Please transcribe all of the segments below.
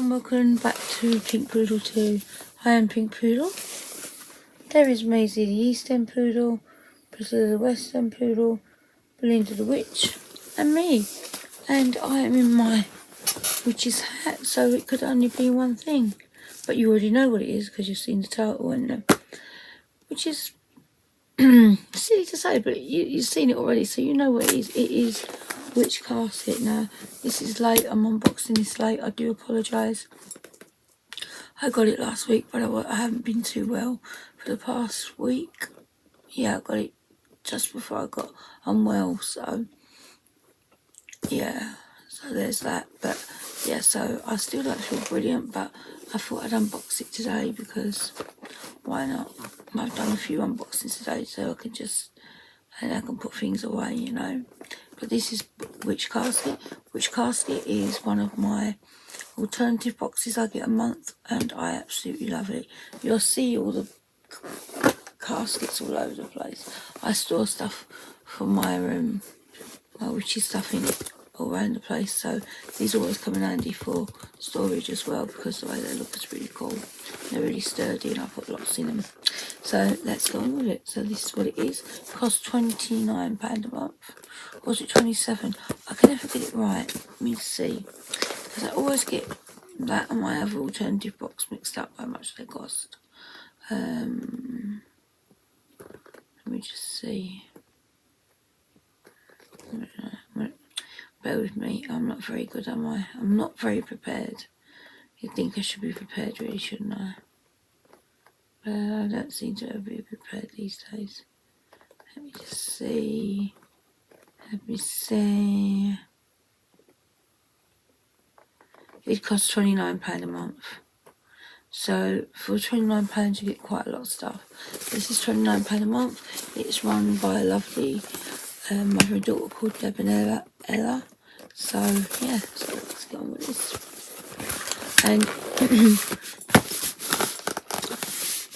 and welcome back to Pink Poodle 2. I am Pink Poodle. There is Maisie the East End Poodle, Priscilla the West End Poodle, Belinda the Witch, and me. And I am in my witch's hat, so it could only be one thing. But you already know what it is because you've seen the title, and which is silly to say, but you've seen it already, so you know what it is. It is Witchcasket. Now, this is late. I'm unboxing this late. I do apologise. I got it last week, but I haven't been too well for the past week. Yeah, I got it just before I got unwell, so yeah, so there's that. But yeah, so I still don't feel brilliant, but I thought I'd unbox it today because why not? I've done a few unboxings today, so I can put things away, you know. But this is Witchcasket. Witchcasket is one of my alternative boxes I get a month, and I absolutely love it. You'll see all the caskets all over the place. I store stuff for my witchy stuff in it all around the place, so these always come in handy for storage as well because the way they look is really cool. They're really sturdy and I put lots in them. So let's go on with it. So this is what it is. It costs £29 a month. Or was it 27? I can never get it right. Let me see. Because I always get that and my other alternative box mixed up how much they cost. Let me just see. Bear with me, I'm not very good, am I? I'm not very prepared. You'd think I should be prepared, really, shouldn't I? But I don't seem to ever be prepared these days. Let me just see. Let me see. It costs £29 a month. So for £29 you get quite a lot of stuff. This is £29 a month. It's run by a lovely mother and daughter called Deb and Ella. So yeah, so let's get on with this. And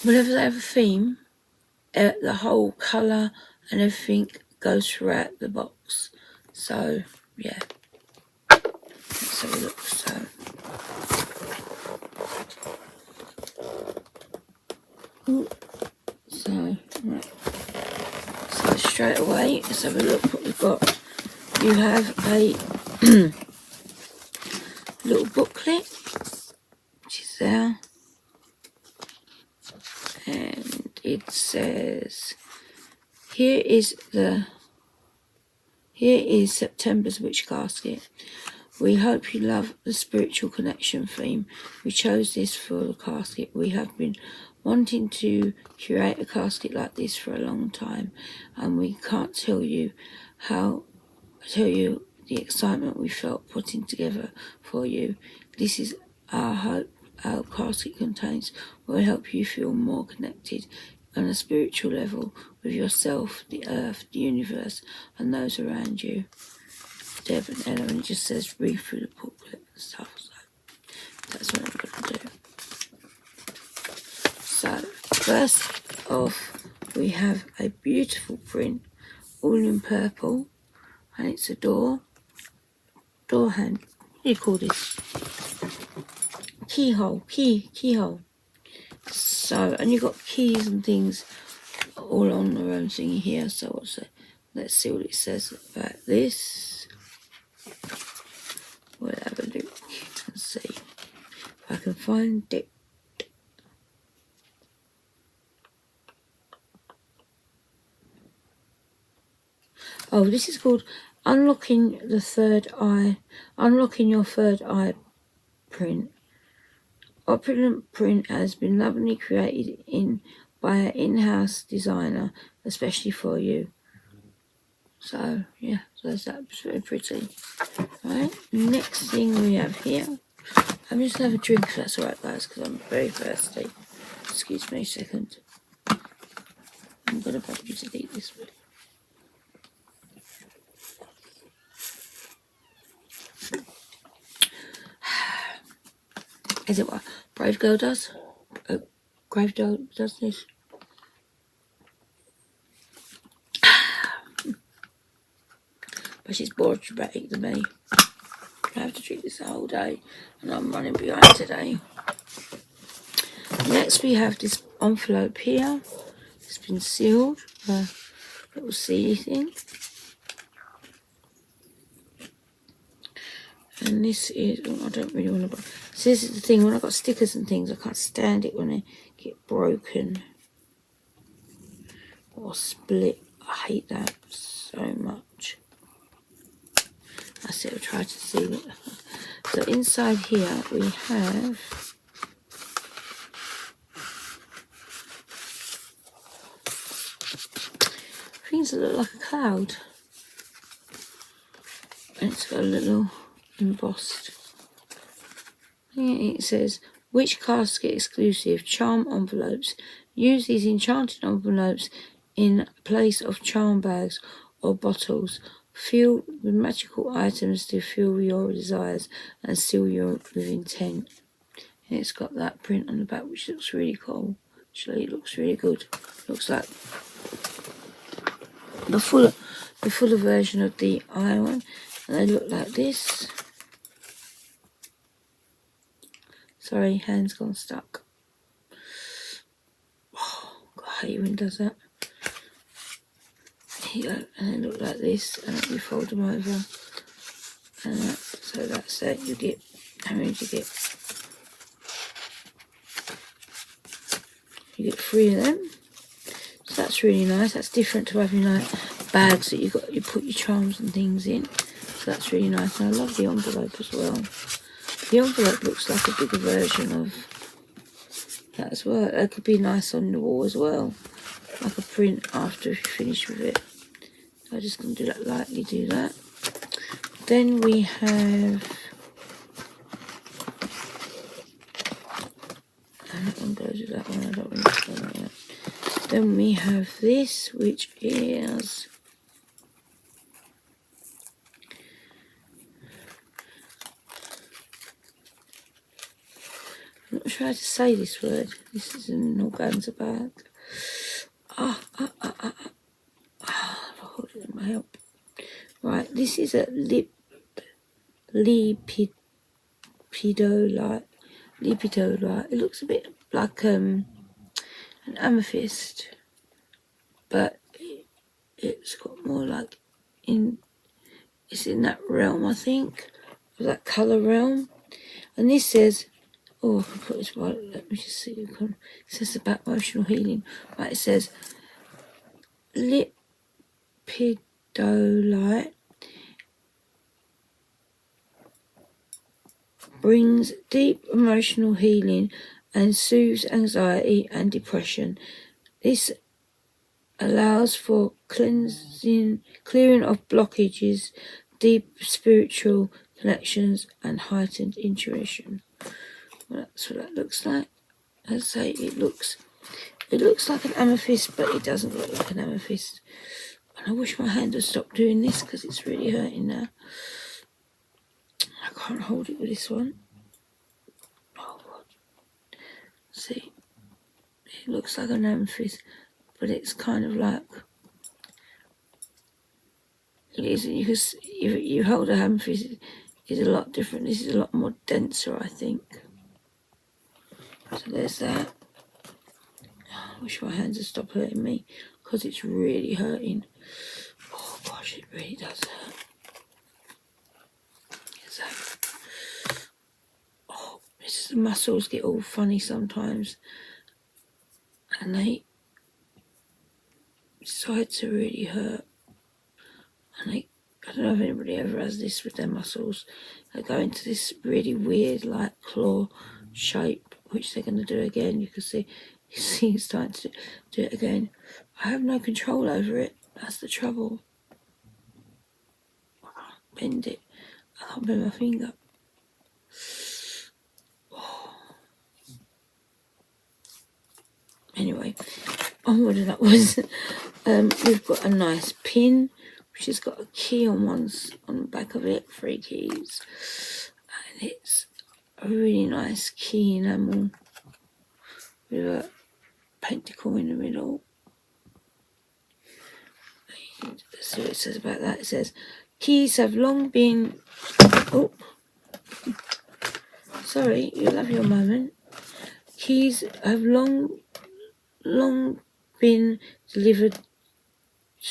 whenever they have a theme, the whole colour and everything goes throughout the box. So yeah, let's have a look. So straight away, let's have a look what we've got. You have a little booklet, which is there, and it says, here is September's Witchcasket. We hope you love the spiritual connection theme. We chose this for the casket. We have been wanting to curate a casket like this for a long time, and we can't tell you the excitement we felt putting together for you. This is our hope. Our casket contains will help you feel more connected on a spiritual level with yourself, the earth, the universe, and those around you. Deb and Ella, and it just says read through the booklet and stuff. So that's what I'm going to do. So first off, we have a beautiful print, all in purple, and it's a door hand. What do you call this? Keyhole. So, and you've got keys and things all on their own thingy here. So let's see what it says about this. We'll have a look and see if I can find it. Oh, this is called Unlocking your Third Eye print. Opulent print has been lovingly created by an in-house designer, especially for you. So yeah, so that's very pretty. Right, next thing we have here. I'm just gonna have a drink if that's alright, guys, because I'm very thirsty. Excuse me a second. I'm gonna probably delete this video. Is it what Brave Girl does? Brave Girl does this. But she's more dramatic than me. I have to drink this the whole day, and I'm running behind today. Next we have this envelope here. It's been sealed, a little seedy thing. And this is, oh, I don't really want to, so this is the thing, when I've got stickers and things, I can't stand it when they get broken or split. I hate that so much. That's it, I'll try to seal it. So inside here we have things that look like a cloud. And it's got a little embossed. It says, Witchcasket exclusive charm envelopes. Use these enchanted envelopes in place of charm bags or bottles. Fill with magical items to fill your desires and seal you with intent. And it's got that print on the back, which looks really cool. Actually, it looks really good. Looks like the fuller version of the eye one, and they look like this. Sorry, hand's gone stuck. Oh, God, I hate when it does that. Here you go, and they look like this, and then you fold them over, and that, so that's that. You get, how many do you get? You get 3 of them. So that's really nice. That's different to having like bags that you put your charms and things in. So that's really nice, and I love the envelope as well. The envelope looks like a bigger version of that as well. That could be nice on the wall as well, like a print after you finish with it. So I'm just going to do that lightly, do that. Then we have, and that one goes with that one, I don't really like that. Then we have this, which is, I'm not sure how to say this word. This is an organza bag. I'll hold it in my help. Right, this is a lepidolite. It looks a bit like an amethyst, but it's got more like it's in that realm, I think, that colour realm. And this says, oh, I can put this right, let me just see. It says about emotional healing. Right, it says lepidolite brings deep emotional healing and soothes anxiety and depression. This allows for clearing of blockages, deep spiritual connections, and heightened intuition. Well, that's what that looks like. As I say, it looks like an amethyst, but it doesn't look like an amethyst. And I wish my hand had stopped doing this because it's really hurting now. I can't hold it with this one. Oh God. See, it looks like an amethyst, but it's kind of like, it is, because you hold a amethyst, it's a lot different. This is a lot more denser, I think. So there's that. I wish my hands would stop hurting me because it's really hurting. Oh gosh, it really does hurt. Oh, the muscles get all funny sometimes, and they decide to really hurt. And I don't know if anybody ever has this with their muscles. They go into this really weird, like claw shape, which they're going to do again. You can see it's starting to do it again. I have no control over it. That's the trouble. I can't bend it. I can't bend my finger. Oh. Anyway, onward and upwards. We've got a nice pin, which has got a key on the back of it, 3 keys, and it's a really nice key enamel with a pentacle in the middle. And so it says about that. It says keys have long been Sorry, you'll have your moment. Keys have long been delivered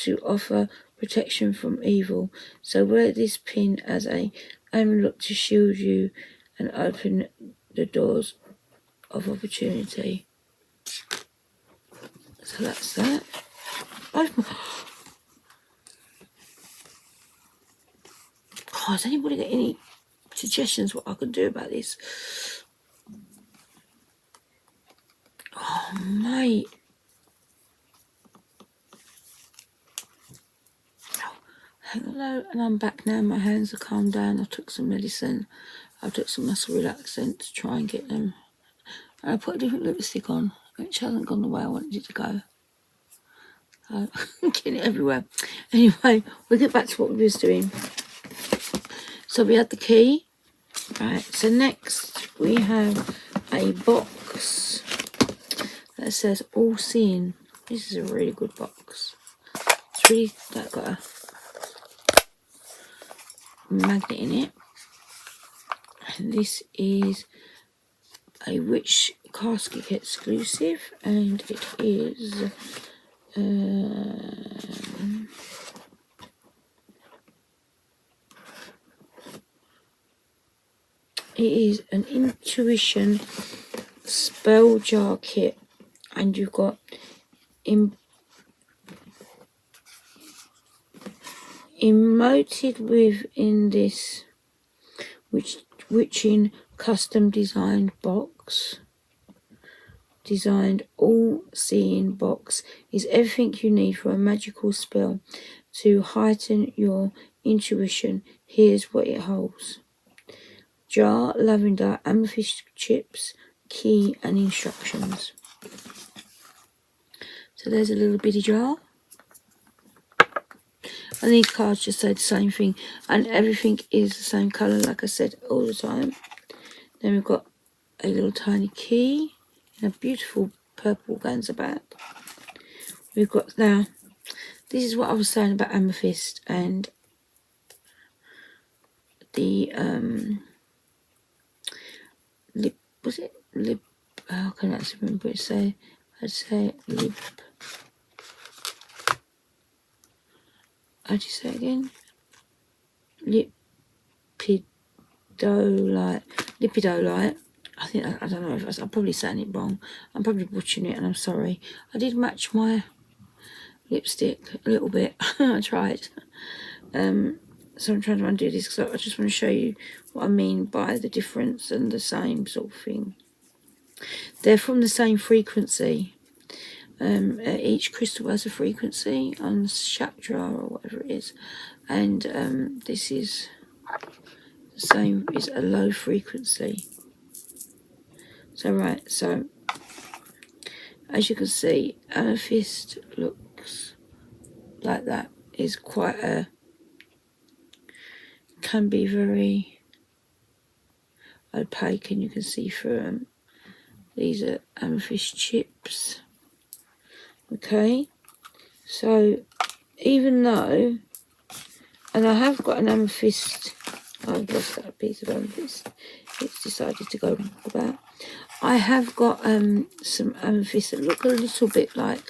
to offer protection from evil. So wear this pin as a amulet to shield you and open the doors of opportunity. So that's that. Has anybody got any suggestions what I can do about this? Oh, mate. Hello, and I'm back now. My hands are calmed down. I took some medicine. I took some muscle relaxant to try and get them. And I put a different lipstick on, which hasn't gone the way I wanted it to go. So I'm getting it everywhere. Anyway, we'll get back to what we was doing. So we had the key. Right, so next we have a box that says All Seeing. This is a really good box. It's really got a magnet in it. And this is a Witchcasket exclusive, and it is an intuition spell jar kit, and you've got emoted within this witching custom designed box. Designed all-seeing box is everything you need for a magical spell to heighten your intuition. Here's what it holds: jar, lavender, amethyst chips, key, and instructions. So there's a little bitty jar. And these cards just say the same thing, and everything is the same colour, like I said, all the time. Then we've got a little tiny key in a beautiful purple organza bag. We've got, now, this is what I was saying about amethyst and the lip, was it lip? How can I actually remember it? I'd say lip. How do you say it again? Lipidolite. I think, I don't know if I'm probably saying it wrong. I'm probably butchering it, and I'm sorry. I did match my lipstick a little bit. I tried. So I'm trying to undo this because I just want to show you what I mean by the difference and the same sort of thing. They're from the same frequency. Each crystal has a frequency on chakra or whatever it is, and this is the same, is a low frequency. So right, so as you can see, amethyst looks like that. Is quite a, can be very opaque, and you can see through them. These are amethyst chips. Okay, so even though, and I have got an amethyst, I've lost that piece of amethyst, it's decided to go about. I have got some amethyst that look a little bit like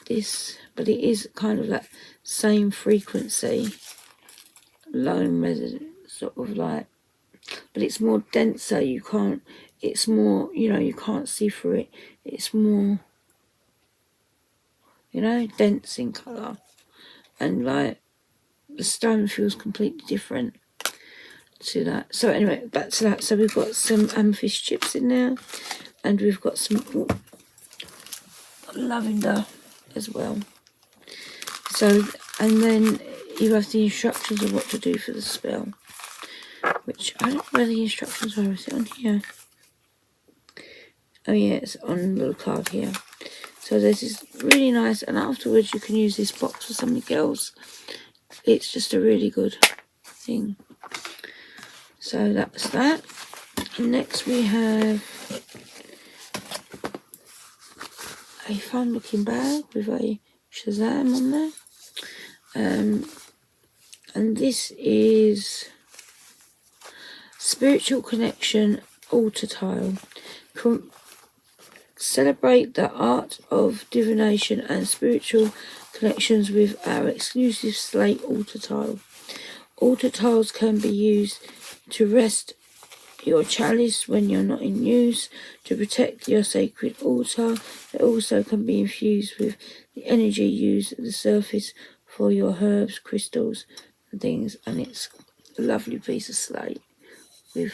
this, but it is kind of that same frequency, lone resident sort of like, but it's more denser. You can't, it's more, you know, you can't see through it. It's more, you know, dense in colour, and like the stone feels completely different to that. So anyway, back to that. So we've got some amethyst chips in there, and we've got some lavender as well. So, and then you have the instructions of what to do for the spell, which I don't know where the instructions are. Is it on here? Oh yeah, it's on a little card here. So this is really nice, and afterwards you can use this box for something else. It's just a really good thing. So that's that. And next we have a fun looking bag with a Shazam on there. And this is Spiritual connection altar tile. Celebrate the art of divination and spiritual connections with our exclusive slate altar tile. Altar tiles can be used to rest your chalice when you're not in use, to protect your sacred altar. They also can be infused with the energy used at the surface for your herbs, crystals and things. And it's a lovely piece of slate with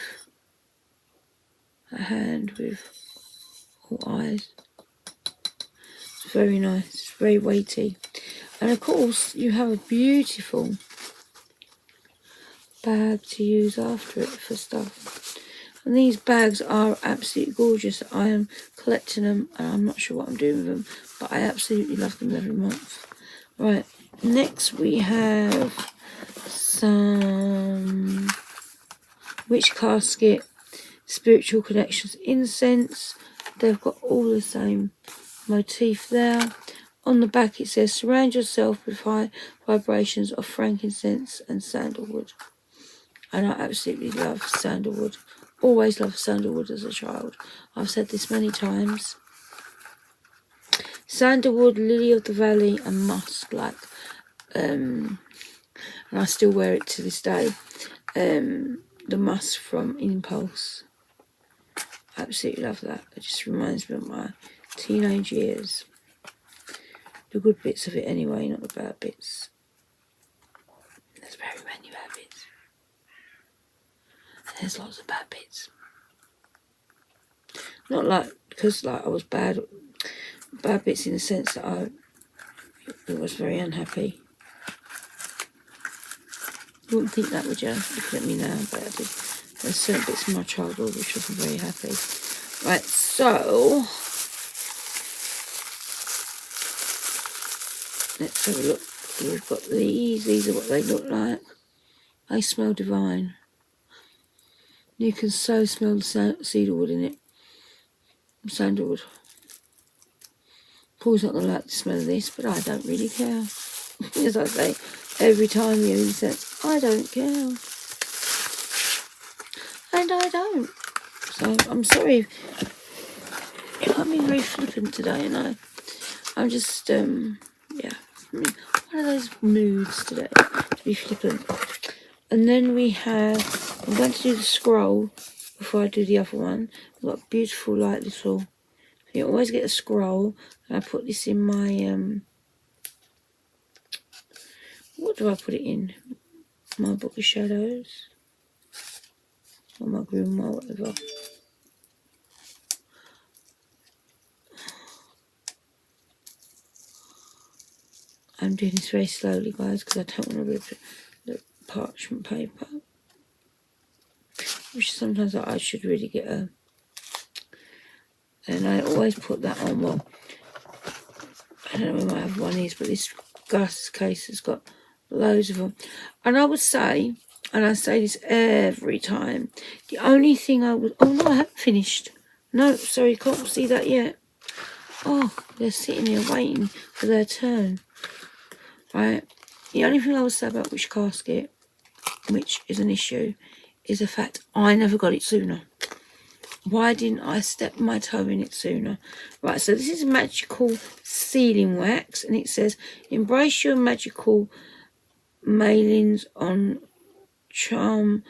a hand with all eyes. It's very nice, it's very weighty. And of course you have a beautiful bag to use after it for stuff. And these bags are absolutely gorgeous. I am collecting them and I'm not sure what I'm doing with them, but I absolutely love them every month. Right, next we have some Witchcasket Spiritual Connections incense. They've got all the same motif there. On the back it says, surround yourself with high vibrations of frankincense and sandalwood. And I absolutely love sandalwood. Always loved sandalwood as a child. I've said this many times. Sandalwood, lily of the valley and musk, and I still wear it to this day. The musk from Impulse. Absolutely love that. It just reminds me of my teenage years. The good bits of it anyway, not the bad bits. There's very many bad bits. And there's lots of bad bits. Not like, because like I was bad bits in the sense that I was very unhappy. You wouldn't think that, would you? Looking at me now, but I did. There's certain bits of my childhood which wasn't very happy. Right, so let's have a look. We've got these. These are what they look like. They smell divine. You can so smell the cedarwood in it. Sandalwood. Paul's not going to like the smell of this, but I don't really care. As I say, every time you incense, I don't care. And I don't. So I'm sorry if I'm being very flippant today, and I'm just, yeah, one of those moods today to be flippant. And then we have, I'm going to do the scroll before I do the other one. I've got a beautiful, like, little, you always get a scroll, and I put this in my, what do I put it in? My Book of Shadows. Or my grimoire, whatever. I'm doing this very slowly, guys, because I don't want to rip the parchment paper. Which sometimes I should really get a... And I always put that on, well, I don't know where my other one is, but this Gus case has got loads of them. And I would say, and I say this every time, the only thing I would... Oh, no, I haven't finished. No, sorry, you can't see that yet. Oh, they're sitting there waiting for their turn. Right, the only thing I would say about Witchcasket, which is an issue, is the fact I never got it sooner. Why didn't I step my toe in it sooner? Right, so this is magical sealing wax, and it says, embrace your magical mailings on charm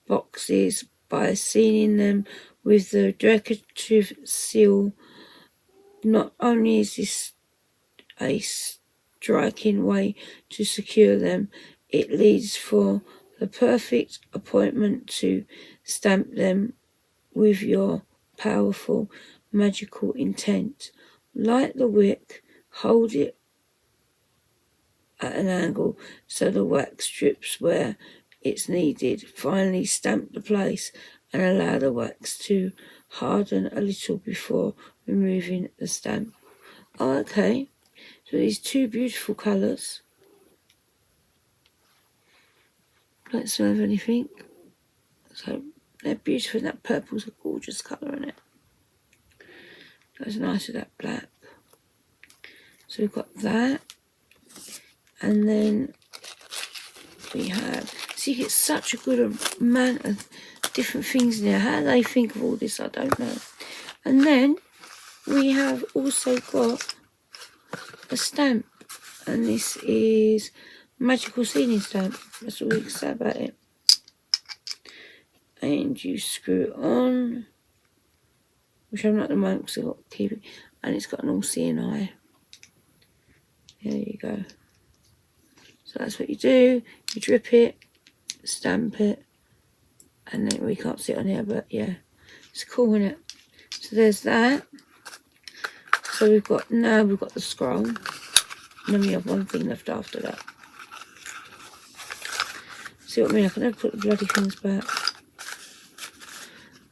boxes by sealing them with the decorative seal. Not only is this a striking way to secure them, it leads for the perfect appointment to stamp them with your powerful magical intent. Light the wick, hold it at an angle so the wax drips where it's needed. Finally, stamp the place and allow the wax to harden a little before removing the stamp. Oh, okay. So these two beautiful colours. Don't smell of anything. So they're beautiful. That purple's a gorgeous colour in it. Goes nice with that black. So we've got that. And then we have So you get such a good amount of different things in there. How they think of all this, I don't know. And then we have also got a stamp, and this is magical sealing stamp. That's all we can say about it. And you screw it on, which I'm not at the moment because I've got to keep it, and it's got an all-seeing eye. There you go. So that's what you do. You drip it, stamp it, and then we can't see it on here, but yeah, it's cool, isn't it? So there's that. So we've got the scroll, and then we have one thing left after that. See what I mean? I can never put the bloody things back.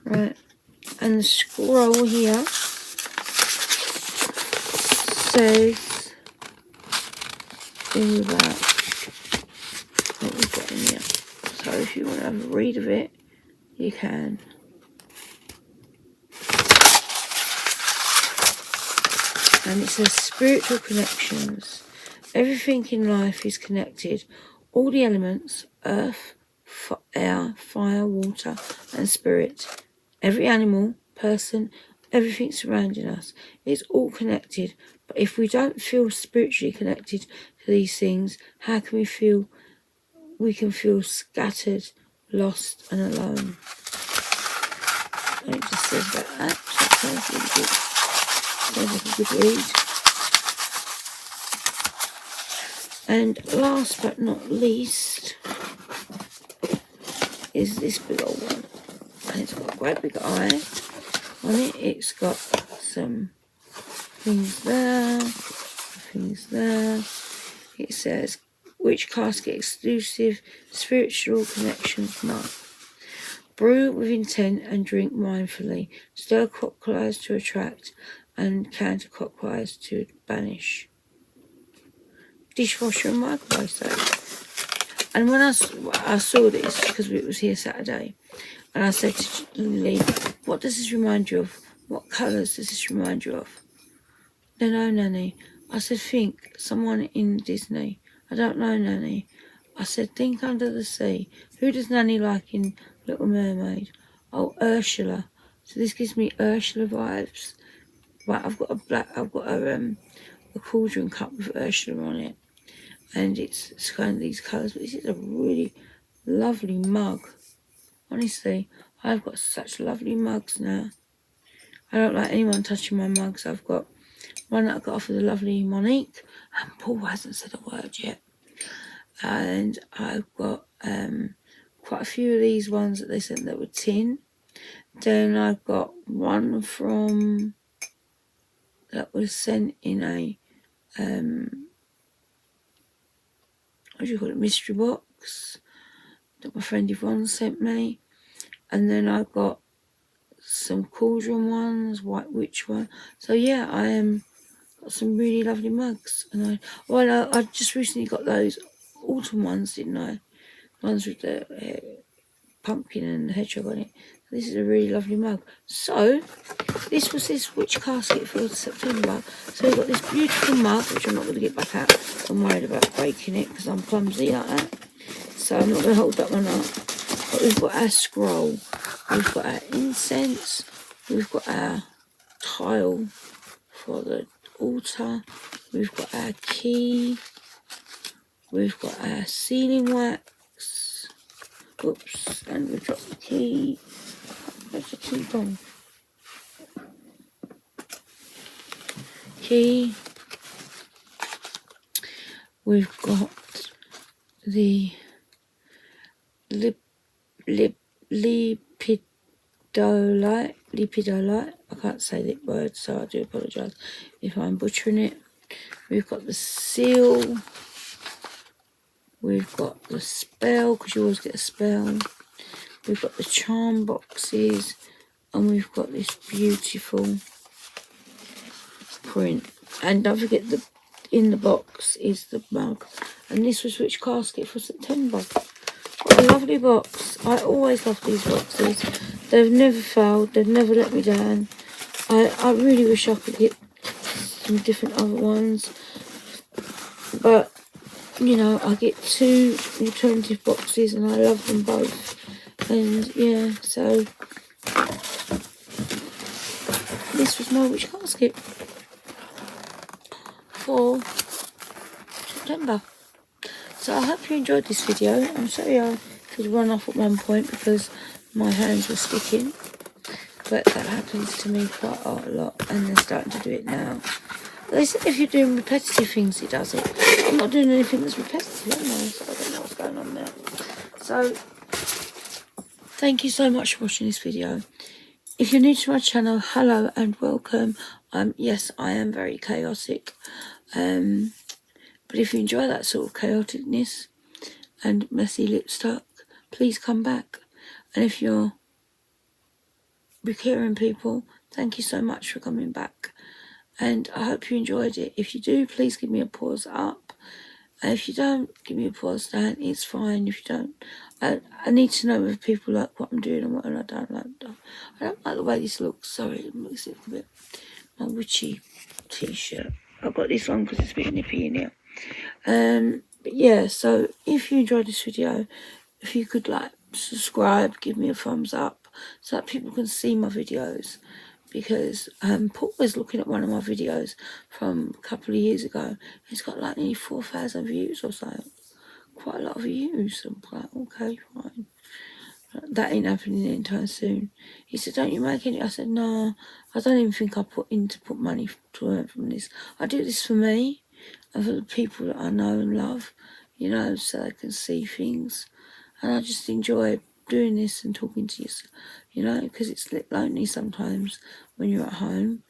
Right, and the scroll here says all that what we've got in here. So if you want to have a read of it, you can. And it says spiritual connections. Everything in life is connected. All the elements, earth, air, fire, water, and spirit. Every animal, person, everything surrounding us. It's all connected. But if we don't feel spiritually connected to these things, how can we feel? We can feel scattered, lost, and alone. And it just says about that. So it sounds really good. Sounds like a good read. And last but not least is this big old one. And it's got a great big eye on it. It's got some things there, things there. It says Witchcasket exclusive spiritual connections mark. Brew with intent and drink mindfully. Stir clockwise to attract and counterclockwise to banish. Dishwasher and microwave soap. And when I saw this, because it was here Saturday, and I said to Lee, what does this remind you of? What colours does this remind you of? No, Nanny. I said, think, someone in Disney. I don't know, Nanny. I said, think Under the Sea. Who does Nanny like in Little Mermaid? Oh, Ursula. So this gives me Ursula vibes. Right, I've got a cauldron cup with Ursula on it. And it's kind of these colours. But this is a really lovely mug. Honestly, I've got such lovely mugs now. I don't like anyone touching my mugs. I've got one that I got off of the lovely Monique. And Paul hasn't said a word yet. And I've got quite a few of these ones that they sent that were tin. Then I've got one from that was sent in a what do you call it, mystery box that my friend Yvonne sent me. And then I've got some cauldron ones, white witch one. So yeah, I got some really lovely mugs. And I just recently got those autumn ones, didn't I? Ones with the pumpkin and the hedgehog on it. This is a really lovely mug. So this was this Witchcasket for September. So we've got this beautiful mug, which I'm not going to get back out. I'm worried about breaking it because I'm clumsy like that. So I'm not going to hold that one up. But we've got our scroll. We've got our incense. We've got our tile for the altar. We've got our key. We've got our sealing wax. Oops, and we've dropped the key. Where's the key gone? Key. We've got the lipidolite. I can't say that word, so I do apologise if I'm butchering it. We've got the seal. We've got the spell, because you always get a spell. We've got the charm boxes, and we've got this beautiful print. And don't forget, in the box is the mug. And this was Witchcasket for September. What a lovely box. I always love these boxes. They've never failed. They've never let me down. I really wish I could get some different other ones. But you know, I get 2 alternative boxes and I love them both. And yeah, so this was my Witchcasket for September. So I hope you enjoyed this video. I'm sorry I could run off at one point because my hands were sticking, but that happens to me quite a lot, and they're starting to do it now. They said if you're doing repetitive things, it does it. I'm not doing anything that's repetitive, am I? So I don't know what's going on there. So thank you so much for watching this video. If you're new to my channel, hello and welcome. Yes, I am very chaotic. But if you enjoy that sort of chaoticness and messy lipstick, please come back. And if you're recurring people, thank you so much for coming back. And I hope you enjoyed it. If you do, please give me a pause up. And if you don't, give me a pause down. It's fine if you don't. I need to know if people like what I'm doing and what I don't like. I don't like the way this looks. Sorry, it makes it a bit my witchy t-shirt. I've got this one because it's a bit nippy in here. But yeah, so if you enjoyed this video, if you could like subscribe, give me a thumbs up so that people can see my videos, because Paul was looking at one of my videos from a couple of years ago. It's got like nearly 4,000 views or so. Quite a lot of views. I'm like, okay, fine. That ain't happening anytime soon. He said, don't you make any? I said, no, I don't even think I put money to earn from this. I do this for me and for the people that I know and love, you know, so they can see things. And I just enjoy doing this and talking to you, you know, because it's lonely sometimes when you're at home,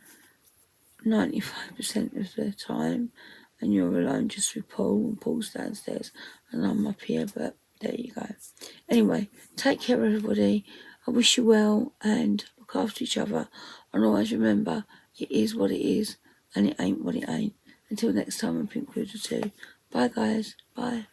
95% of the time, and you're alone just with Paul, and Paul's downstairs and I'm up here, but there you go. Anyway, take care everybody. I wish you well and look after each other, and always remember, it is what it is and it ain't what it ain't. Until next time on Pink Poodle 2. Bye guys, bye.